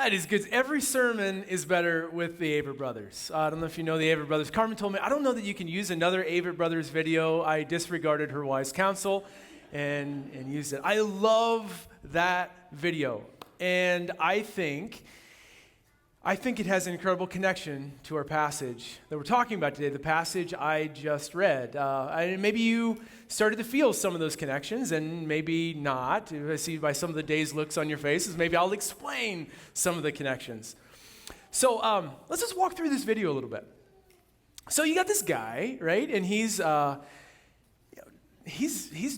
That is good. Every sermon is better with the Avett Brothers. I don't know if you know the Avett Brothers. Carmen told me, I don't know that you can use another Avett Brothers video. I disregarded her wise counsel and used it. I love that video. And I think it has an incredible connection to our passage that we're talking about today, the passage I just read. Maybe you started to feel some of those connections, and maybe not. I see by some of the dazed looks on your faces, maybe I'll explain some of the connections. So let's just walk through this video a little bit. So you got this guy, right? And he's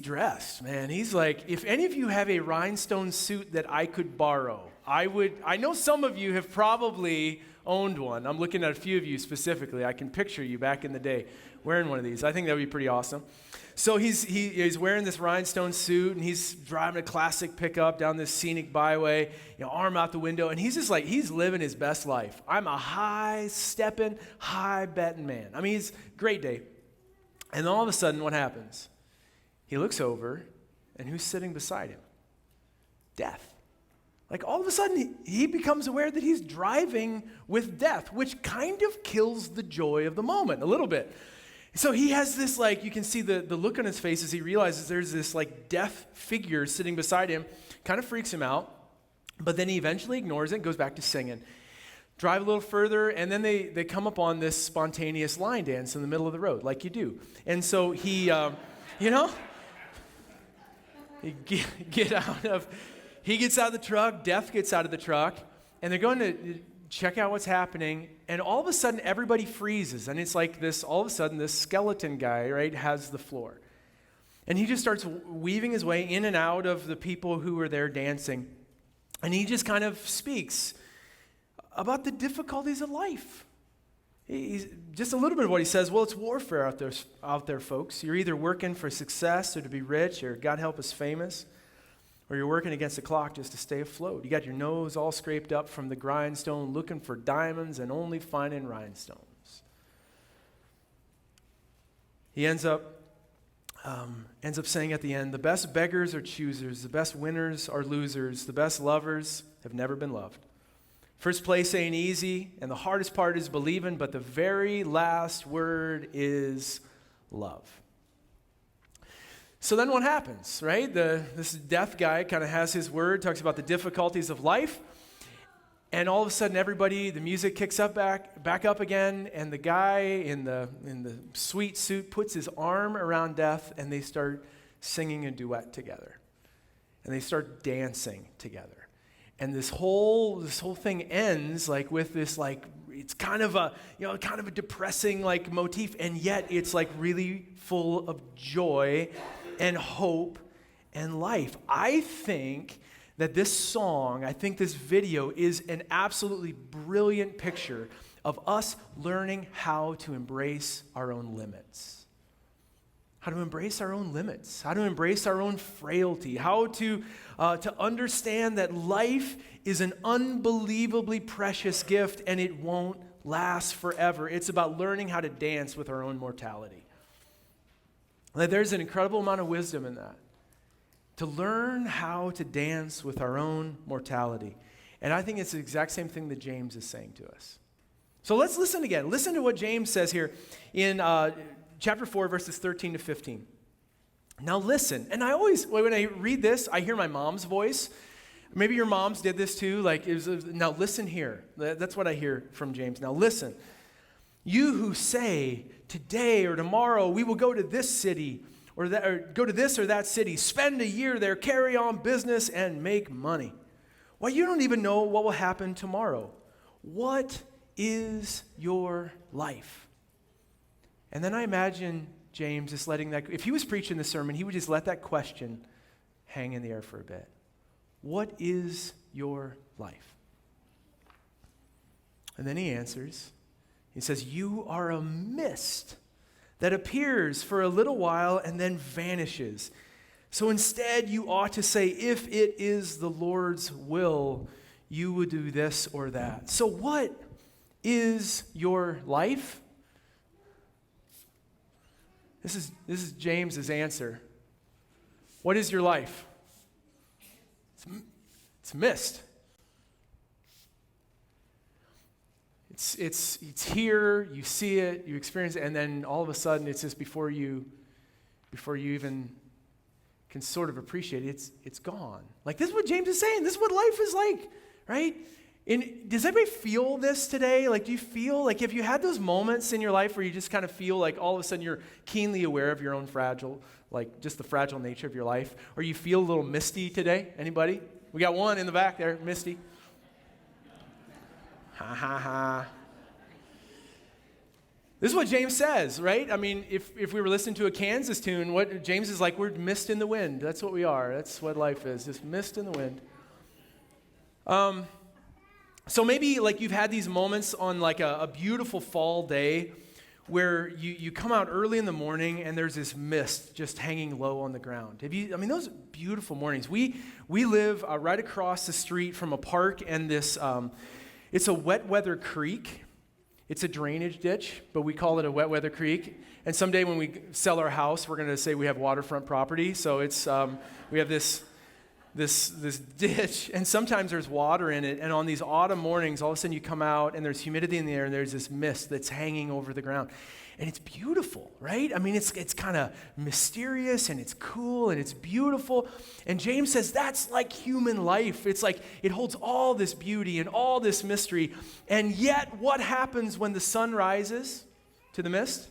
dressed, man. He's like, if any of you have a rhinestone suit that I could borrow, I know some of you have probably owned one. I'm looking at a few of you specifically. I can picture you back in the day wearing one of these. I think that would be pretty awesome. So he's wearing this rhinestone suit, and he's driving a classic pickup down this scenic byway, arm out the window, and he's just like, he's living his best life. I'm a high-stepping, high-betting man. I mean, it's a great day. And then all of a sudden, what happens? He looks over, and who's sitting beside him? Death. Like all of a sudden, he becomes aware that he's driving with death, which kind of kills the joy of the moment a little bit. So he has this, you can see the look on his face as he realizes there's this, death figure sitting beside him. Kind of freaks him out, but then he eventually ignores it and goes back to singing. Drive a little further, and then they come upon this spontaneous line dance in the middle of the road, like you do. And so he, he gets out of the truck, Death gets out of the truck, and they're going to check out what's happening, and all of a sudden everybody freezes, and it's like this, all of a sudden this skeleton guy, right, has the floor. And he just starts weaving his way in and out of the people who are there dancing, and he just kind of speaks about the difficulties of life. He's, just a little bit of what he says, well, it's warfare out there, folks. You're either working for success or to be rich or, God help us, famous, or you're working against the clock just to stay afloat. You got your nose all scraped up from the grindstone, looking for diamonds and only finding rhinestones. He ends up saying at the end, the best beggars are choosers, the best winners are losers, the best lovers have never been loved. First place ain't easy, and the hardest part is believing, but the very last word is love. So then what happens, right? This death guy kind of has his word, talks about the difficulties of life, and all of a sudden the music kicks up back up again, and the guy in the sweet suit puts his arm around Death, and they start singing a duet together. And they start dancing together. And this whole thing ends with this it's kind of a depressing motif, and yet it's really full of joy and hope and life. I think that this video is an absolutely brilliant picture of us learning how to embrace our own limits. How to embrace our own limits, how to embrace our own frailty, how to understand that life is an unbelievably precious gift and it won't last forever. It's about learning how to dance with our own mortality. There's an incredible amount of wisdom in that. To learn how to dance with our own mortality. And I think it's the exact same thing that James is saying to us. So let's listen again. Listen to what James says here in chapter 4, verses 13 to 15. Now listen, and when I read this, I hear my mom's voice. Maybe your moms did this too. Now listen here. That's what I hear from James. Now listen. You who say, today or tomorrow we will go to this city, or go to this or that city, spend a year there, carry on business, and make money. Well, you don't even know what will happen tomorrow. What is your life? And then I imagine James just letting that, if he was preaching the sermon, he would just let that question hang in the air for a bit. What is your life? And then he answers. He says, you are a mist that appears for a little while and then vanishes. So instead, you ought to say, if it is the Lord's will, you would do this or that. So what is your life? This is James's answer. What is your life? It's mist. It's here, you see it, you experience it, and then all of a sudden it's just before you even can sort of appreciate it, it's gone. Like, this is what James is saying. This is what life is like, right? Does everybody feel this today? Like, do you feel like, have you had those moments in your life where you just kind of feel like all of a sudden you're keenly aware of your own fragile, like just the fragile nature of your life? Or you feel a little misty today? Anybody? We got one in the back there, misty. Ha ha ha. This is what James says, right? I mean, if we were listening to a Kansas tune, what James is like, we're mist in the wind. That's what we are. That's what life is, just mist in the wind. So maybe like you've had these moments on like a beautiful fall day where you come out early in the morning and there's this mist just hanging low on the ground. Those beautiful mornings. We live right across the street from a park and this, it's a wet weather creek. It's a drainage ditch, but we call it a wet weather creek. And someday when we sell our house, we're going to say we have waterfront property. So it's we have this ditch, and sometimes there's water in it. And on these autumn mornings, all of a sudden you come out, and there's humidity in the air, and there's this mist that's hanging over the ground. And it's beautiful, right? I mean, it's kind of mysterious, and it's cool, and it's beautiful. And James says that's like human life. It's like it holds all this beauty and all this mystery. And yet, what happens when the sun rises to the mist?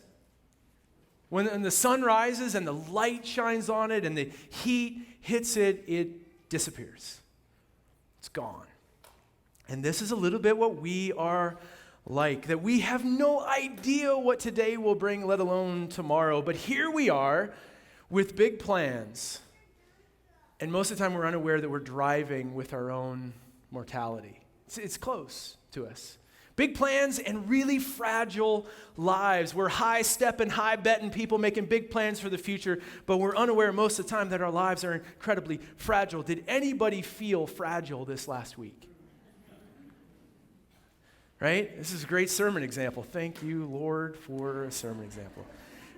When the sun rises and the light shines on it and the heat hits it, it disappears. It's gone. And this is a little bit what we are like, that we have no idea what today will bring, let alone tomorrow. But here we are with big plans. And most of the time we're unaware that we're driving with our own mortality. It's close to us. Big plans and really fragile lives. We're high-stepping, high-betting people making big plans for the future, but we're unaware most of the time that our lives are incredibly fragile. Did anybody feel fragile this last week? Right? This is a great sermon example. Thank you, Lord, for a sermon example.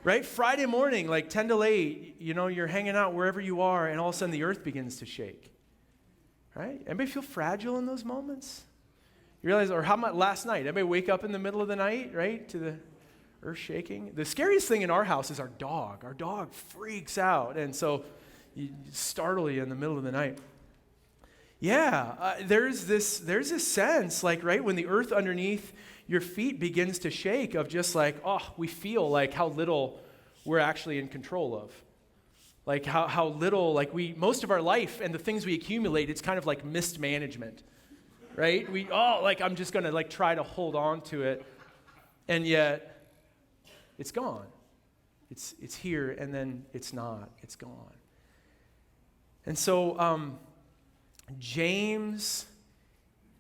Right? Friday morning, like 10 to 8, you're hanging out wherever you are, and all of a sudden the earth begins to shake. Right? Anybody feel fragile in those moments? You realize, or how about last night? Everybody wake up in the middle of the night, right, to the earth shaking? The scariest thing in our house is our dog. Our dog freaks out, and so you startle you in the middle of the night. Yeah, there's this sense, like, right, when the earth underneath your feet begins to shake of just like, we feel like how little we're actually in control of. Like how little, like most of our life and the things we accumulate, it's kind of like mismanagement, right? I'm just going to like try to hold on to it, and yet it's gone. It's here, and then it's not. It's gone. And so, James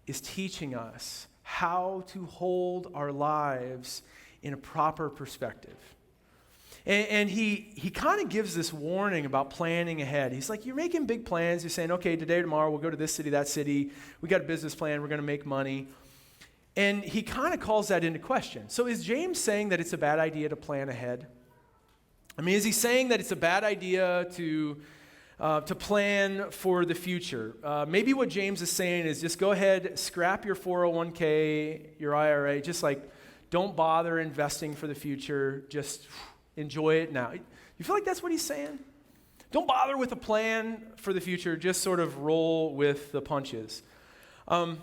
is teaching us how to hold our lives in a proper perspective. And he kind of gives this warning about planning ahead. He's like, you're making big plans. You're saying, okay, today, tomorrow, we'll go to this city, that city. We got a business plan. We're going to make money. And he kind of calls that into question. So is James saying that it's a bad idea to plan ahead? I mean, is he saying that it's a bad idea to plan for the future? Maybe what James is saying is just go ahead, scrap your 401k, your IRA, just like don't bother investing for the future, just enjoy it now. You feel like that's what he's saying? Don't bother with a plan for the future, just sort of roll with the punches. I'm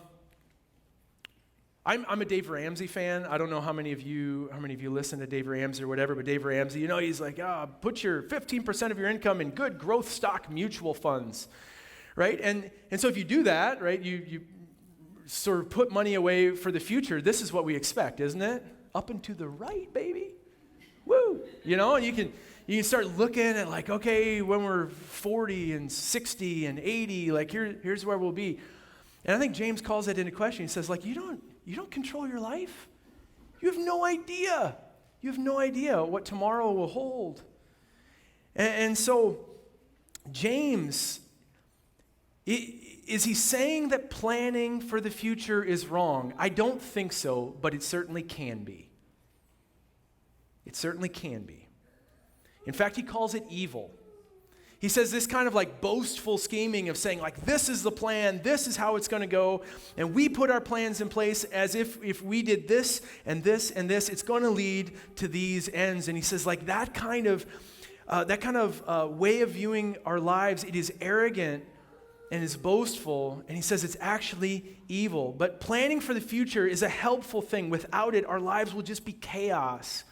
a Dave Ramsey fan. I don't know how many of you listen to Dave Ramsey or whatever, but Dave Ramsey, he's like, put your 15% of your income in good growth stock mutual funds, right? And so if you do that, right, you sort of put money away for the future. This is what we expect, isn't it? Up and to the right, baby. Woo! And you can start looking at like, okay, when we're 40 and 60 and 80, like here's where we'll be. And I think James calls that into question. He says, like, you don't control your life. You have no idea. You have no idea what tomorrow will hold. And so James, is he saying that planning for the future is wrong? I don't think so, but it certainly can be. It certainly can be. In fact, he calls it evil. He says this kind of like boastful scheming of saying like, this is the plan, this is how it's going to go, and we put our plans in place as if we did this and this and this, it's going to lead to these ends. And he says like that kind of way of viewing our lives, it is arrogant and is boastful, and he says it's actually evil. But planning for the future is a helpful thing. Without it, our lives will just be chaos.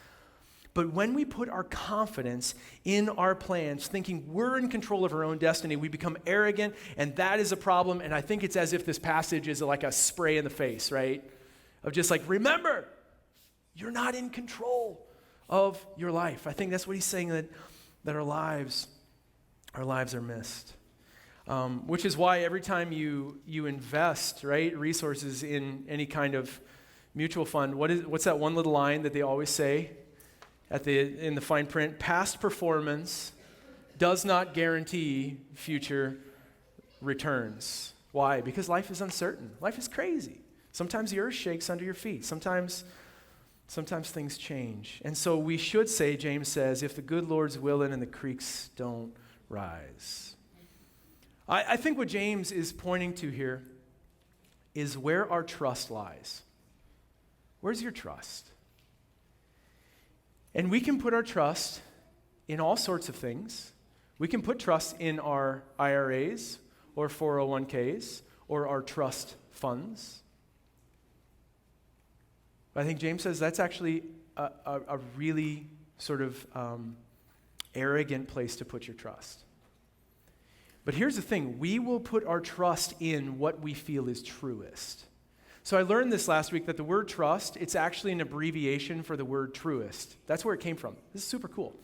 But when we put our confidence in our plans, thinking we're in control of our own destiny, we become arrogant, and that is a problem. And I think it's as if this passage is like a spray in the face, right? Of just like, remember, you're not in control of your life. I think that's what he's saying, that our lives are missed. Which is why every time you invest, right, resources in any kind of mutual fund, what's that one little line that they always say in the fine print? Past performance does not guarantee future returns. Why? Because life is uncertain. Life is crazy. Sometimes the earth shakes under your feet. Sometimes things change. And so we should say, James says, if the good Lord's willing and the creeks don't rise. I think what James is pointing to here is where our trust lies. Where's your trust? And we can put our trust in all sorts of things. We can put trust in our IRAs or 401ks or our trust funds. But I think James says that's actually a really sort of arrogant place to put your trust. But here's the thing, we will put our trust in what we feel is truest. So I learned this last week that the word trust, it's actually an abbreviation for the word truest. That's where it came from. This is super cool.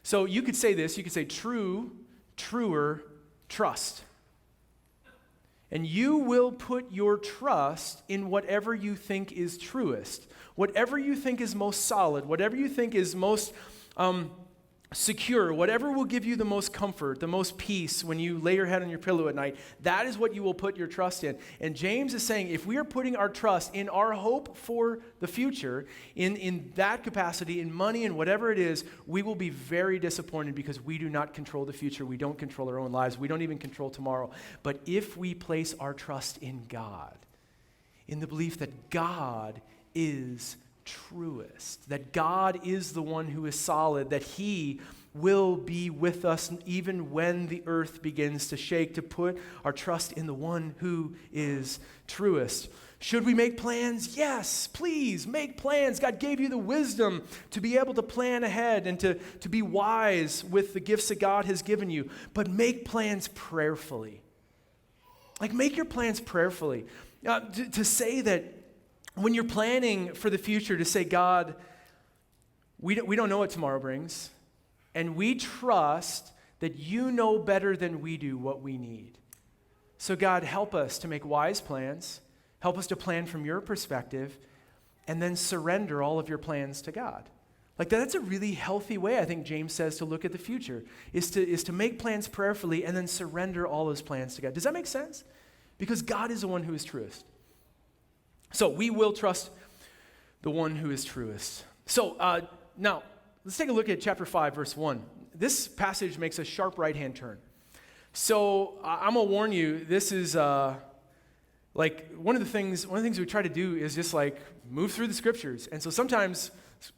So you could say this, you could say true, truer, trust. And you will put your trust in whatever you think is truest, whatever you think is most solid, whatever you think is most secure, whatever will give you the most comfort, the most peace when you lay your head on your pillow at night, that is what you will put your trust in. And James is saying if we are putting our trust in our hope for the future, in that capacity, in money and whatever it is, we will be very disappointed because we do not control the future. We don't control our own lives. We don't even control tomorrow. But if we place our trust in God, in the belief that God is truest, that God is the one who is solid, that he will be with us even when the earth begins to shake, to put our trust in the one who is truest. Should we make plans? Yes, please make plans. God gave you the wisdom to be able to plan ahead and to be wise with the gifts that God has given you, but make plans prayerfully. Like make your plans prayerfully. To say that when you're planning for the future, to say, God, we don't know what tomorrow brings, and we trust that you know better than we do what we need. So God, help us to make wise plans, help us to plan from your perspective, and then surrender all of your plans to God. Like that's a really healthy way, I think James says, to look at the future, is to make plans prayerfully and then surrender all those plans to God. Does that make sense? Because God is the one who is truest. So we will trust the one who is truest. So now, let's take a look at chapter 5, verse 1. This passage makes a sharp right-hand turn. So I'm going to warn you, this is like one of the things we try to do is just like move through the scriptures. And so sometimes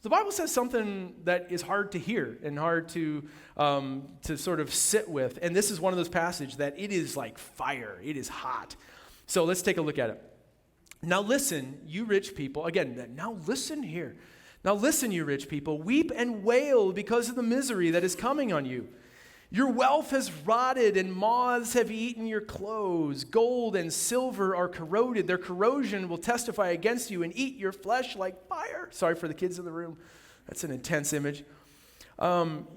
the Bible says something that is hard to hear and hard to sort of sit with. And this is one of those passages that it is like fire. It is hot. So let's take a look at it. Now listen, you rich people. Again, now listen here. Now listen, you rich people. Weep and wail because of the misery that is coming on you. Your wealth has rotted and moths have eaten your clothes. Gold and silver are corroded. Their corrosion will testify against you and eat your flesh like fire. Sorry for the kids in the room. That's an intense image.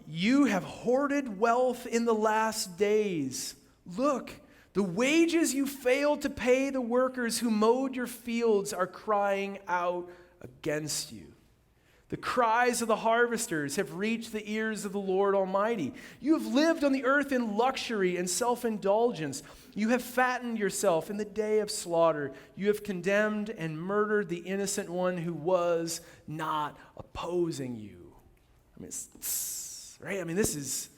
You have hoarded wealth in the last days. Look, the wages you failed to pay the workers who mowed your fields are crying out against you. The cries of the harvesters have reached the ears of the Lord Almighty. You have lived on the earth in luxury and self-indulgence. You have fattened yourself in the day of slaughter. You have condemned and murdered the innocent one who was not opposing you. I mean, right? I mean, this is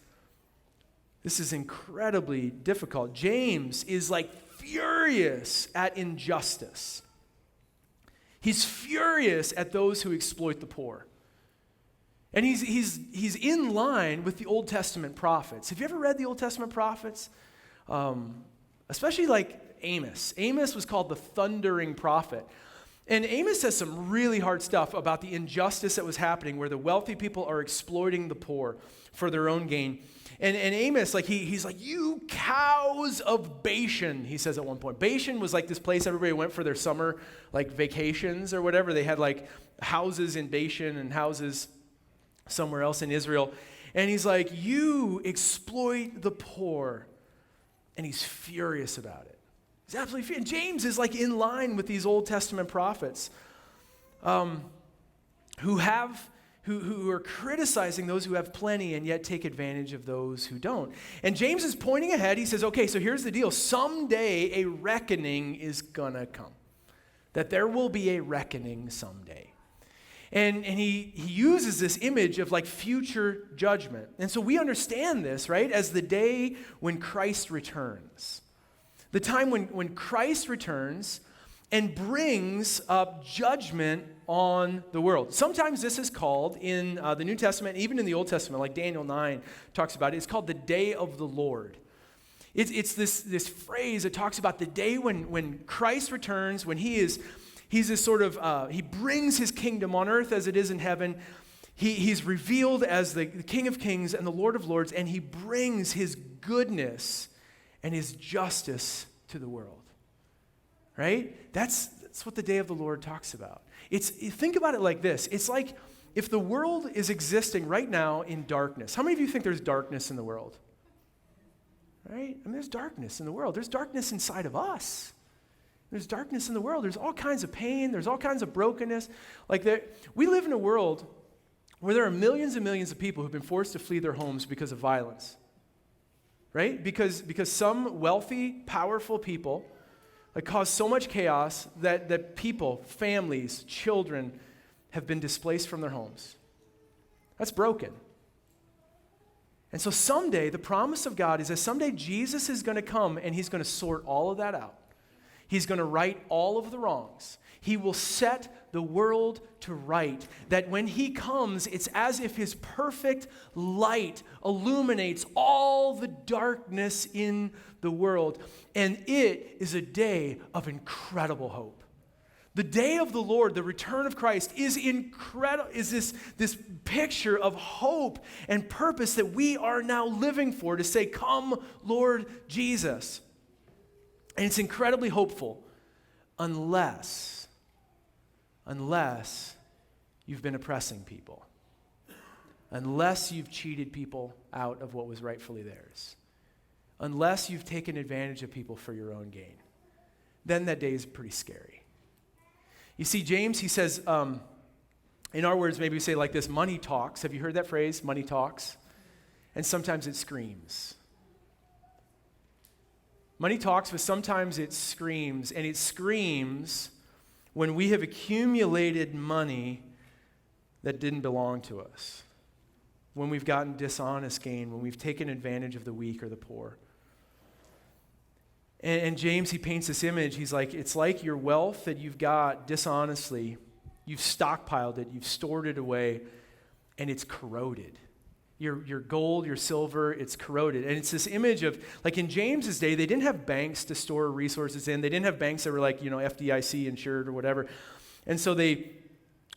This is incredibly difficult. James is like furious at injustice. He's furious at those who exploit the poor. And he's in line with the Old Testament prophets. Have you ever read the Old Testament prophets? Especially like Amos. Amos was called the thundering prophet. And Amos says some really hard stuff about the injustice that was happening where the wealthy people are exploiting the poor for their own gain. And Amos, like he's like, you cows of Bashan, he says at one point. Bashan was like this place everybody went for their summer like vacations or whatever. They had like houses in Bashan and houses somewhere else in Israel. And he's like, you exploit the poor. And he's furious about it. He's absolutely furious. And James is like in line with these Old Testament prophets who are criticizing those who have plenty and yet take advantage of those who don't. And James is pointing ahead. He says, okay, so here's the deal. Someday a reckoning is gonna come. That there will be a reckoning someday. And he uses this image of like future judgment. And so we understand this, right, as the day when Christ returns. The time when Christ returns and brings up judgment on the world. Sometimes this is called in the New Testament, even in the Old Testament, like Daniel 9 talks about it, it's called the day of the Lord. It's this phrase that talks about the day when Christ returns, when he's this sort of, he brings his kingdom on earth as it is in heaven. He's revealed as the King of Kings and the Lord of Lords, and he brings his goodness and his justice to the world. Right? That's what the day of the Lord talks about. Think about it like this. It's like if the world is existing right now in darkness. How many of you think there's darkness in the world? Right? I mean, there's darkness in the world. There's darkness inside of us. There's darkness in the world. There's all kinds of pain. There's all kinds of brokenness. We live in a world where there are millions and millions of people who've been forced to flee their homes because of violence. Right? Because some wealthy, powerful people cause so much chaos that people, families, children have been displaced from their homes. That's broken. And so someday, the promise of God is that someday Jesus is going to come and he's going to sort all of that out. He's going to right all of the wrongs. He will set the world to right. That when he comes, it's as if his perfect light illuminates all the darkness in the world. And it is a day of incredible hope. The day of the Lord, the return of Christ, is incredible. Is this picture of hope and purpose that we are now living for, to say, "Come, Lord Jesus." And it's incredibly hopeful, unless you've been oppressing people, unless you've cheated people out of what was rightfully theirs, unless you've taken advantage of people for your own gain, then that day is pretty scary. You see, James, he says, in our words, maybe we say like this, money talks. Have you heard that phrase, money talks? And sometimes it screams. Money talks, but sometimes it screams, and it screams when we have accumulated money that didn't belong to us, when we've gotten dishonest gain, when we've taken advantage of the weak or the poor. And James, he paints this image. He's like, it's like your wealth that you've got dishonestly, you've stockpiled it, you've stored it away, and it's corroded. Your gold, your silver, it's corroded. And it's this image of, like in James's day, they didn't have banks to store resources in. They didn't have banks that were like, FDIC insured or whatever. And so they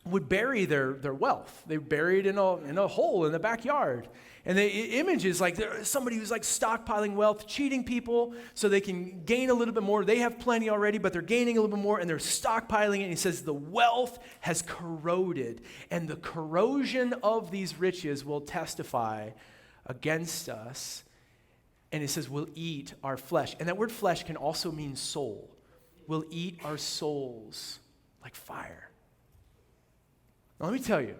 would bury their wealth. They buried in a hole in the backyard. And the image is like somebody who's like stockpiling wealth, cheating people so they can gain a little bit more. They have plenty already, but they're gaining a little bit more, and they're stockpiling it. And he says the wealth has corroded, and the corrosion of these riches will testify against us. And it says we'll eat our flesh. And that word flesh can also mean soul. We'll eat our souls like fire. Now, let me tell you,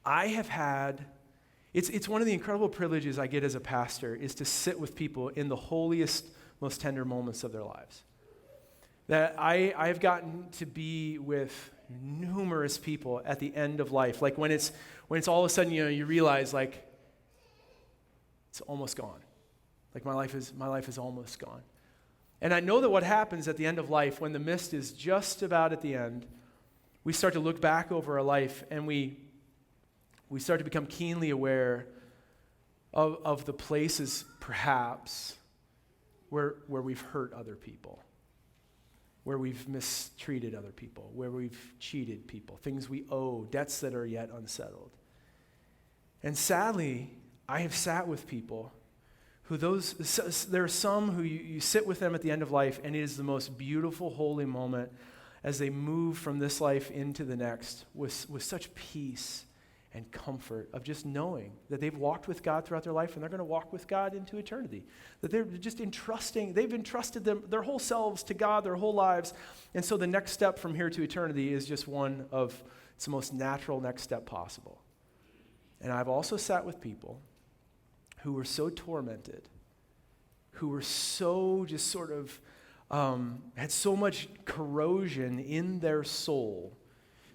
I have had... It's one of the incredible privileges I get as a pastor is to sit with people in the holiest, most tender moments of their lives. That I've gotten to be with numerous people at the end of life. Like when it's all of a sudden, you realize like, It's almost gone. Like my life is almost gone. And I know that what happens at the end of life, when the mist is just about at the end, we start to look back over our life and we start to become keenly aware of the places, perhaps, where we've hurt other people, where we've mistreated other people, where we've cheated people, things we owe, debts that are yet unsettled. And sadly, I have sat with people who there are some who you sit with them at the end of life, and it is the most beautiful, holy moment as they move from this life into the next with such peace and comfort of just knowing that they've walked with God throughout their life and they're going to walk with God into eternity. That they're just they've entrusted their whole selves to God, their whole lives. And so the next step from here to eternity is just one of, it's the most natural next step possible. And I've also sat with people who were so tormented, who were so just sort of, had so much corrosion in their soul,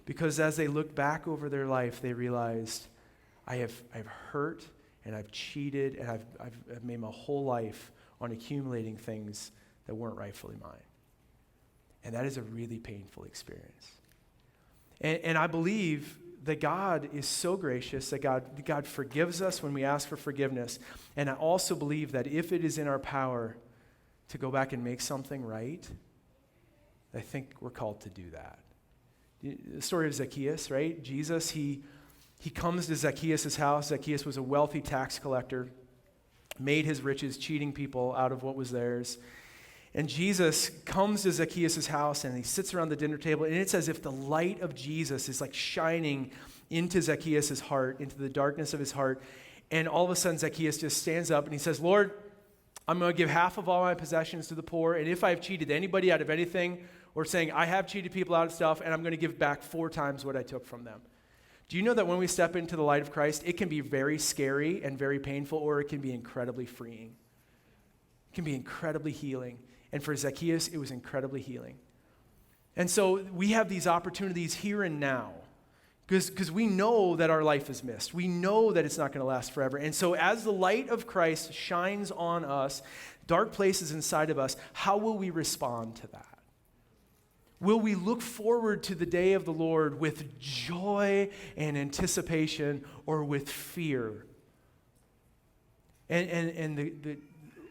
because as they looked back over their life, they realized, I've hurt and I've cheated and I've made my whole life on accumulating things that weren't rightfully mine. And that is a really painful experience. And I believe that God is so gracious, that God forgives us when we ask for forgiveness. And I also believe that if it is in our power to go back and make something right, I think we're called to do that. The story of Zacchaeus, right? Jesus, he comes to Zacchaeus' house. Zacchaeus was a wealthy tax collector, made his riches cheating people out of what was theirs. And Jesus comes to Zacchaeus' house and he sits around the dinner table, and it's as if the light of Jesus is like shining into Zacchaeus' heart, into the darkness of his heart. And all of a sudden Zacchaeus just stands up and he says, Lord, I'm going to give half of all my possessions to the poor, and if I've cheated anybody out of anything, or saying I have cheated people out of stuff, and I'm going to give back 4 times what I took from them. Do you know that when we step into the light of Christ, it can be very scary and very painful, or it can be incredibly freeing. It can be incredibly healing. And for Zacchaeus, it was incredibly healing. And so we have these opportunities here and now, because we know that our life is missed. We know that it's not going to last forever. And so as the light of Christ shines on us, dark places inside of us, how will we respond to that? Will we look forward to the day of the Lord with joy and anticipation, or with fear? And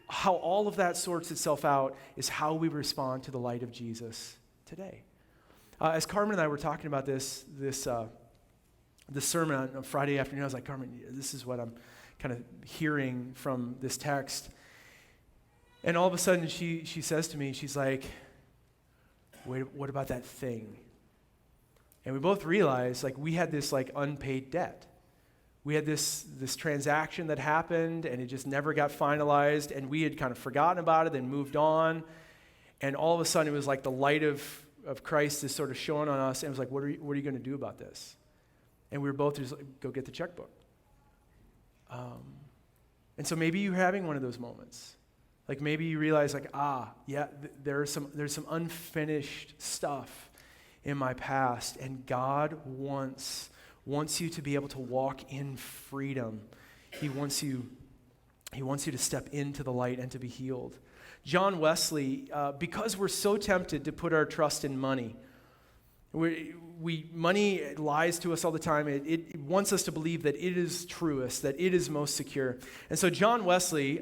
how all of that sorts itself out is how we respond to the light of Jesus today. As Carmen and I were talking about this sermon on Friday afternoon, I was like, Carmen, this is what I'm kind of hearing from this text. And all of a sudden she says to me, she's like, wait, what about that thing? And we both realized, like, we had this like unpaid debt. We had this transaction that happened, and it just never got finalized, and we had kind of forgotten about it and moved on. And all of a sudden, it was like the light of Christ is sort of showing on us, and it was like, what are you going to do about this? And we were both just like, go get the checkbook. And so maybe you're having one of those moments. Like maybe you realize, like, there's some unfinished stuff in my past, and God wants you to be able to walk in freedom. He wants you to step into the light and to be healed. John Wesley, because we're so tempted to put our trust in money, money lies to us all the time. It wants us to believe that it is truest, that it is most secure. And so John Wesley,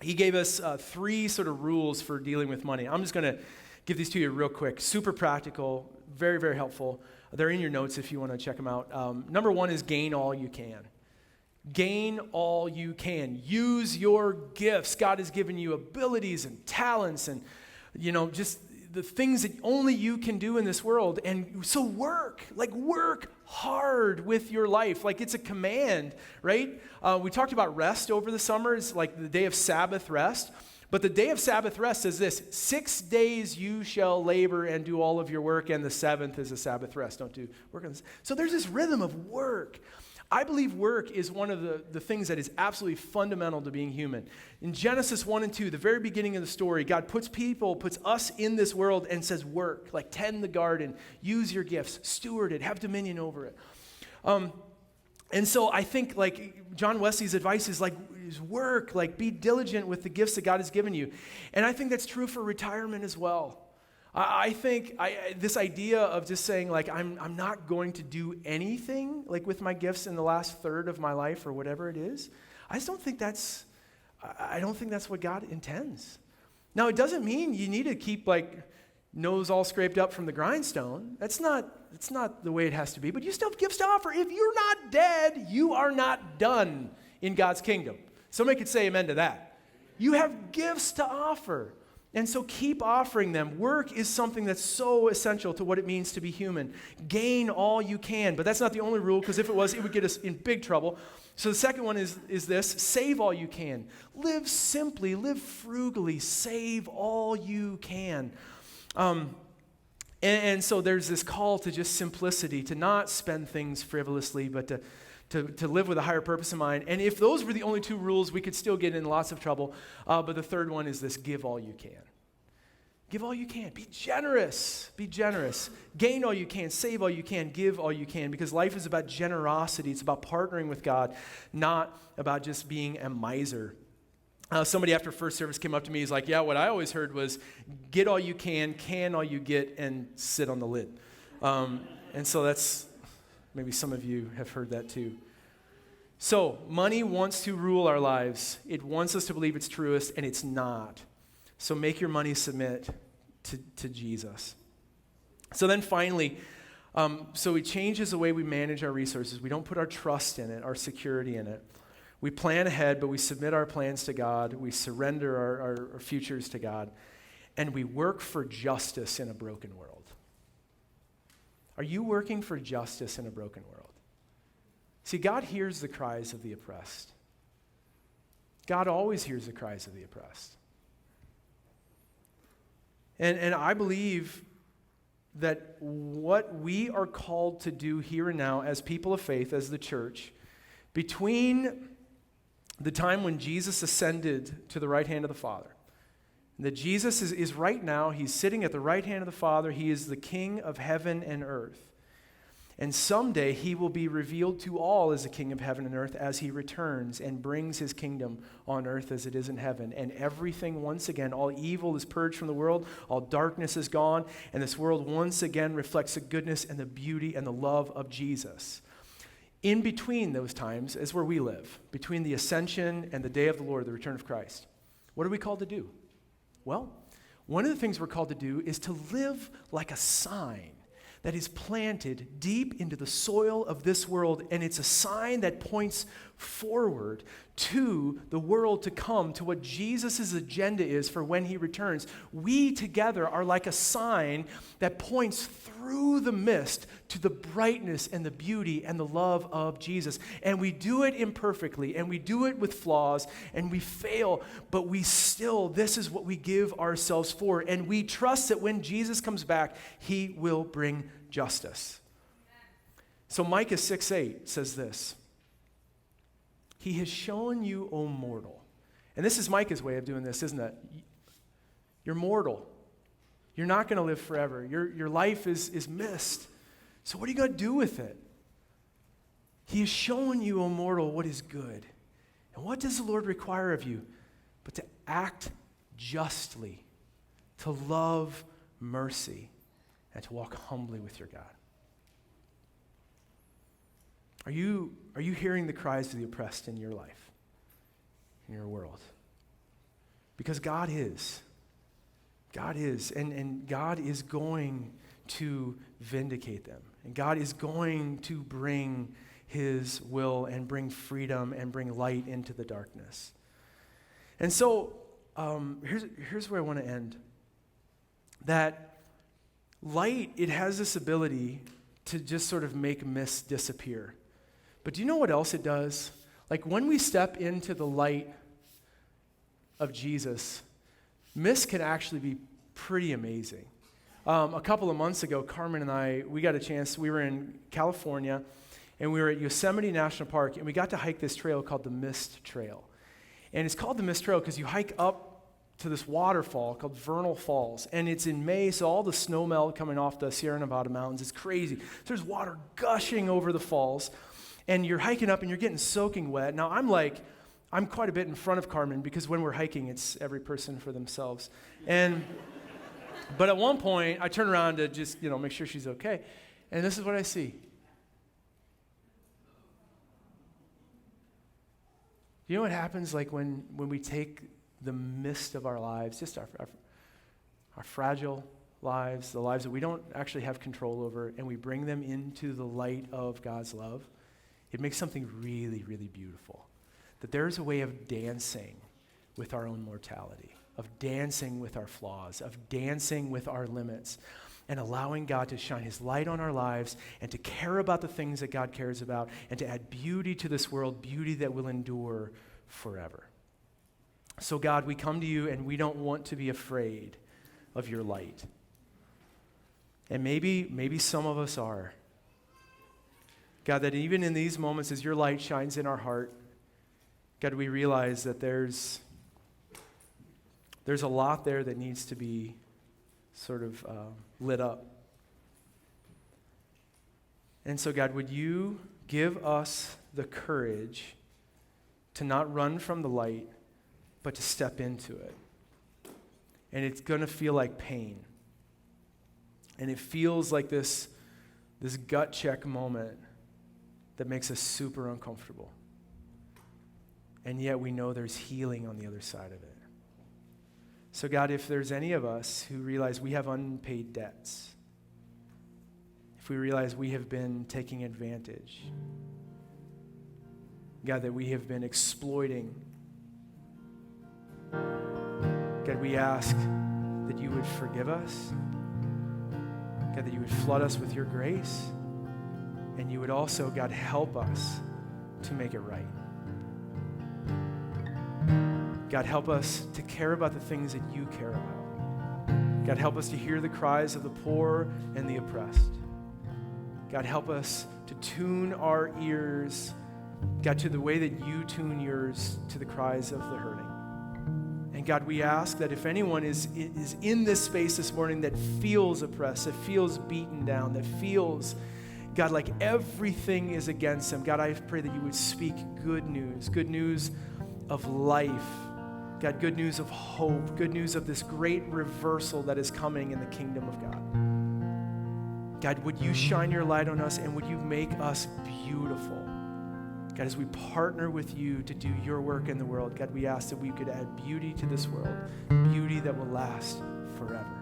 he gave us 3 sort of rules for dealing with money. I'm just going to give these to you real quick. Super practical, very, very helpful. They're in your notes if you want to check them out. Number 1 is gain all you can. Gain all you can. Use your gifts. God has given you abilities and talents and, just the things that only you can do in this world. And so work hard with your life. Like it's a command, right? We talked about rest over the summer. It's like the day of Sabbath rest. But the day of Sabbath rest is this: 6 days you shall labor and do all of your work, and the 7th is a Sabbath rest. Don't do work on this. So there's this rhythm of work. I believe work is one of the things that is absolutely fundamental to being human. In Genesis 1 and 2, the very beginning of the story, God puts us in this world and says work, like tend the garden, use your gifts, steward it, have dominion over it. And so I think like John Wesley's advice is work, like be diligent with the gifts that God has given you. And I think that's true for retirement as well. I think this idea of just saying like I'm not going to do anything like with my gifts in the last third of my life or whatever it is, I don't think that's what God intends. Now it doesn't mean you need to keep like nose all scraped up from the grindstone. That's not the way it has to be, but you still have gifts to offer. If you're not dead, you are not done in God's kingdom. Somebody could say amen to that. You have gifts to offer. And so keep offering them. Work is something that's so essential to what it means to be human. Gain all you can, but that's not the only rule, because if it was, it would get us in big trouble. So the second one is this: save all you can. Live simply, live frugally, save all you can. And so there's this call to just simplicity, to not spend things frivolously, but to live with a higher purpose in mind. And if those were the only two rules, we could still get in lots of trouble. But the third one is this: give all you can. Give all you can. Be generous. Be generous. Gain all you can. Save all you can. Give all you can. Because life is about generosity. It's about partnering with God, not about just being a miser. Somebody after first service came up to me. He's like, yeah, what I always heard was get all you can all you get, and sit on the lid. And so that's, maybe some of you have heard that too. So money wants to rule our lives. It wants us to believe it's truest, and it's not. So make your money submit to Jesus. So then finally, so it changes the way we manage our resources. We don't put our trust in it, our security in it. We plan ahead, but we submit our plans to God. We surrender our futures to God. And we work for justice in a broken world. Are you working for justice in a broken world? See, God hears the cries of the oppressed. God always hears the cries of the oppressed. And I believe that what we are called to do here and now as people of faith, as the church, between the time when Jesus ascended to the right hand of the Father, that Jesus is right now, he's sitting at the right hand of the Father. He is the King of heaven and earth. And someday he will be revealed to all as the King of heaven and earth as he returns and brings his kingdom on earth as it is in heaven. And everything, once again, all evil is purged from the world, all darkness is gone, and this world once again reflects the goodness and the beauty and the love of Jesus. In between those times is where we live, between the ascension and the day of the Lord, the return of Christ. What are we called to do? Well, one of the things we're called to do is to live like a sign that is planted deep into the soil of this world, and it's a sign that points forward to the world to come, to what Jesus' agenda is for when he returns. We together are like a sign that points through the mist to the brightness and the beauty and the love of Jesus. And we do it imperfectly, and we do it with flaws, and we fail, but we still, this is what we give ourselves for. And we trust that when Jesus comes back, he will bring justice. So Micah 6:8 says this: he has shown you, O mortal. And this is Micah's way of doing this, isn't it? You're mortal. You're not going to live forever. Your life is missed. So what are you going to do with it? He has shown you, O mortal, what is good. And what does the Lord require of you? But to act justly, to love mercy, and to walk humbly with your God. Are you hearing the cries of the oppressed in your life, in your world? Because God is. God is. And God is going to vindicate them. And God is going to bring his will and bring freedom and bring light into the darkness. And so here's where I want to end. That light, it has this ability to just sort of make mist disappear. But do you know what else it does? Like when we step into the light of Jesus, mist can actually be pretty amazing. A couple of months ago, Carmen and I, we got a chance, we were in California, and we were at Yosemite National Park, and we got to hike this trail called the Mist Trail. And it's called the Mist Trail because you hike up to this waterfall called Vernal Falls, and it's in May, so all the snow melt coming off the Sierra Nevada mountains, it's crazy. So there's water gushing over the falls, And you're hiking up and you're getting soaking wet. Now, I'm quite a bit in front of Carmen because when we're hiking, it's every person for themselves. But at one point, I turn around to just, make sure she's okay. And this is what I see. You know what happens like when we take the mist of our lives, just our fragile lives, the lives that we don't actually have control over, and we bring them into the light of God's love? It makes something really, really beautiful. That there is a way of dancing with our own mortality, of dancing with our flaws, of dancing with our limits, and allowing God to shine his light on our lives and to care about the things that God cares about and to add beauty to this world, beauty that will endure forever. So God, we come to you and we don't want to be afraid of your light. And maybe some of us are. God, that even in these moments as your light shines in our heart, God, we realize that there's a lot there that needs to be sort of lit up. And so, God, would you give us the courage to not run from the light, but to step into it? And it's going to feel like pain. And it feels like this gut check moment that makes us super uncomfortable. And yet we know there's healing on the other side of it. So God, if there's any of us who realize we have unpaid debts, if we realize we have been taking advantage, God, that we have been exploiting, God, we ask that you would forgive us, God, that you would flood us with your grace, and you would also, God, help us to make it right. God, help us to care about the things that you care about. God, help us to hear the cries of the poor and the oppressed. God, help us to tune our ears, God, to the way that you tune yours to the cries of the hurting. And God, we ask that if anyone is in this space this morning that feels oppressed, that feels beaten down, that feels, God, like everything is against them, God, I pray that you would speak good news of life. God, good news of hope, good news of this great reversal that is coming in the kingdom of God. God, would you shine your light on us and would you make us beautiful? God, as we partner with you to do your work in the world, God, we ask that we could add beauty to this world, beauty that will last forever.